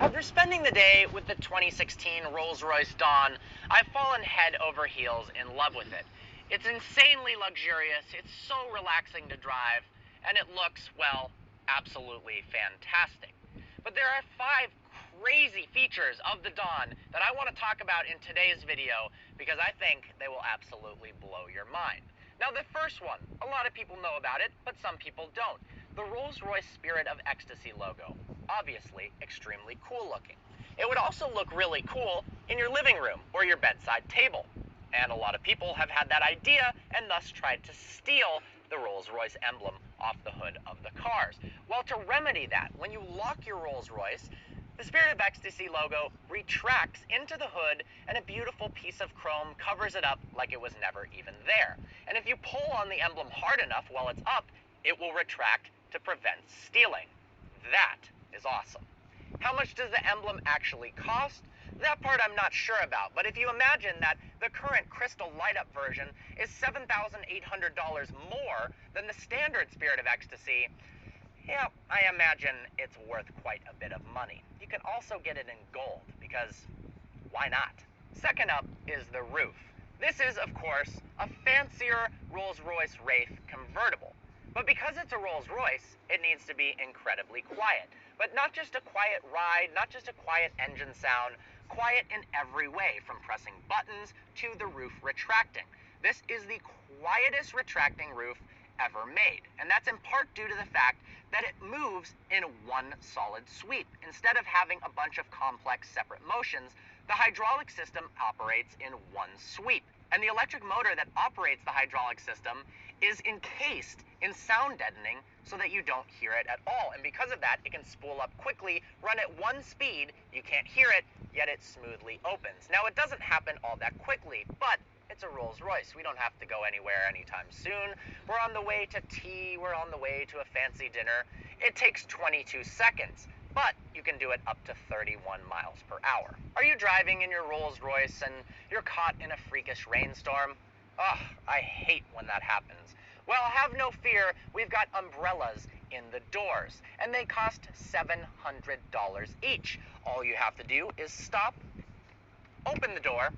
After spending the day with the 2016 Rolls-Royce Dawn, I've fallen head over heels in love with it. It's insanely luxurious, it's so relaxing to drive, and it looks, well, absolutely fantastic. But there are 5 crazy features of the Dawn that I want to talk about in today's video because I think they will absolutely blow your mind. Now, the first one, a lot of people know about it, but some people don't. The Rolls-Royce Spirit of Ecstasy logo. Obviously, extremely cool looking. It would also look really cool in your living room or your bedside table. And a lot of people have had that idea and thus tried to steal the Rolls-Royce emblem off the hood of the cars. Well, to remedy that, when you lock your Rolls-Royce, the Spirit of Ecstasy logo retracts into the hood and a beautiful piece of chrome covers it up like it was never even there. And if you pull on the emblem hard enough while it's up, it will retract to prevent stealing. That is awesome. How much does the emblem actually cost? That part I'm not sure about, but if you imagine that the current crystal light-up version is $7,800 more than the standard Spirit of Ecstasy, yeah, I imagine it's worth quite a bit of money. You can also get it in gold, because why not? Second up is the roof. This is, of course, a fancier Rolls-Royce Wraith convertible. But because it's a Rolls-Royce, it needs to be incredibly quiet. But not just a quiet ride, not just a quiet engine sound, quiet in every way, from pressing buttons to the roof retracting. This is the quietest retracting roof ever made. And that's in part due to the fact that it moves in one solid sweep. Instead of having a bunch of complex separate motions, the hydraulic system operates in one sweep. And the electric motor that operates the hydraulic system is encased in sound deadening so that you don't hear it at all. And because of that, it can spool up quickly, run at one speed, you can't hear it, yet it smoothly opens. Now, it doesn't happen all that quickly, but it's a Rolls-Royce. We don't have to go anywhere anytime soon. We're on the way to tea, we're on the way to a fancy dinner. It takes 22 seconds, but you can do it up to 31 miles per hour. Are you driving in your Rolls-Royce and you're caught in a freakish rainstorm? Ugh, I hate when that happens. Well, have no fear, we've got umbrellas in the doors, and they cost $700 each. All you have to do is stop, open the door,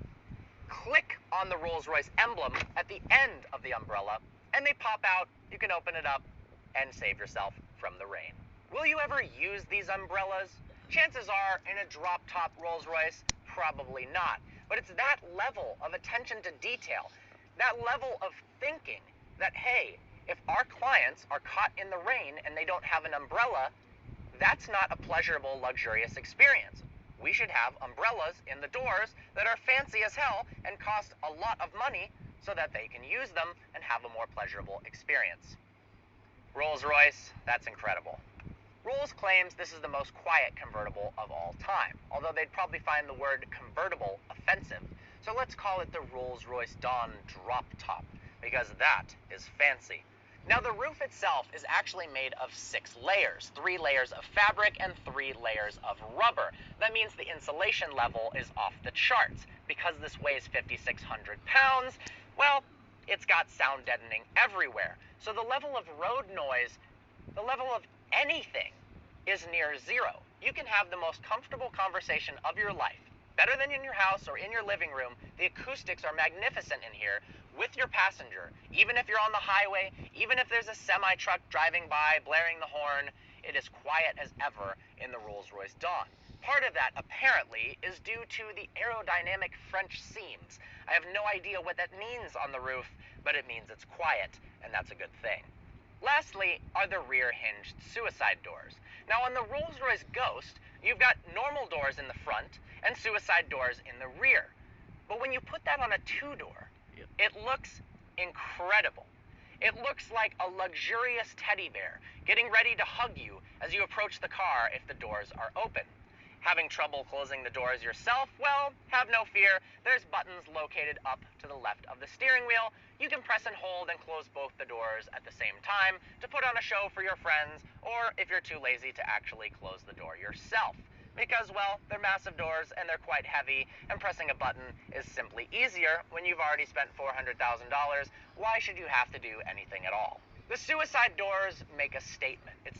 click on the Rolls-Royce emblem at the end of the umbrella, and they pop out. You can open it up and save yourself from the rain. Will you ever use these umbrellas? Chances are, in a drop-top Rolls-Royce, probably not. But it's that level of attention to detail, that level of thinking that, hey, if our clients are caught in the rain and they don't have an umbrella, that's not a pleasurable, luxurious experience. We should have umbrellas in the doors that are fancy as hell and cost a lot of money so that they can use them and have a more pleasurable experience. Rolls-Royce, that's incredible. Rolls claims this is the most quiet convertible of all time, although they'd probably find the word convertible offensive. So let's call it the Rolls-Royce Dawn Drop Top, because that is fancy. Now, the roof itself is actually made of 6 layers, 3 layers of fabric and 3 layers of rubber. That means the insulation level is off the charts. Because this weighs 5,600 pounds, well, it's got sound deadening everywhere. So the level of road noise, the level of anything, is near zero. You can have the most comfortable conversation of your life, better than in your house or in your living room. The acoustics are magnificent in here with your passenger. Even if you're on the highway, even if there's a semi-truck driving by blaring the horn, it is quiet as ever in the Rolls-Royce Dawn. Part of that, apparently, is due to the aerodynamic French seams. I have no idea what that means on the roof, but it means it's quiet, and that's a good thing. Lastly are the rear hinged suicide doors. Now, on the Rolls-Royce Ghost, you've got normal doors in the front and suicide doors in the rear. But when you put that on a 2-door, it looks incredible. It looks like a luxurious teddy bear getting ready to hug you as you approach the car if the doors are open. Having trouble closing the doors yourself? Well, have no fear. There's buttons located up to the left of the steering wheel. You can press and hold and close both the doors at the same time to put on a show for your friends, or if you're too lazy to actually close the door yourself. Because, well, they're massive doors and they're quite heavy, and pressing a button is simply easier when you've already spent $400,000. Why should you have to do anything at all? The suicide doors make a statement. It's